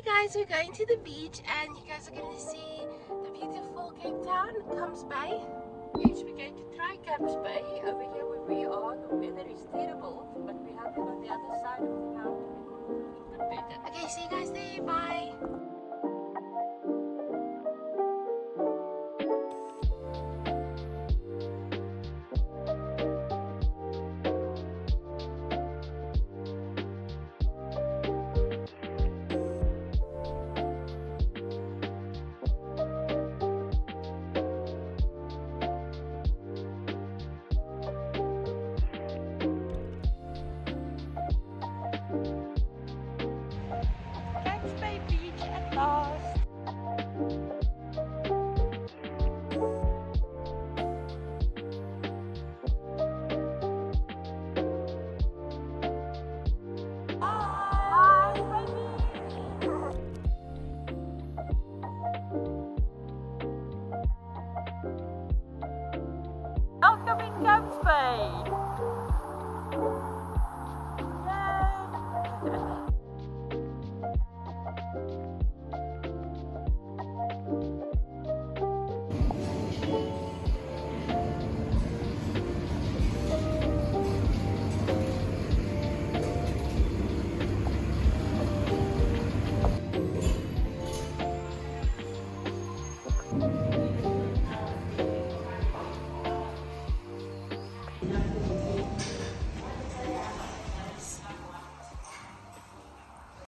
Hey guys, we're going to the beach and you guys are going to see the beautiful Cape Town, Camps Bay. Yes, we're going to try Camps Bay. Over here where we are, the weather is terrible, but we have it on the other side of the mountain. Even better. Okay, see you guys there. Bye. Camps Bay Beach at last. Welcome in Camps Bay. Yay.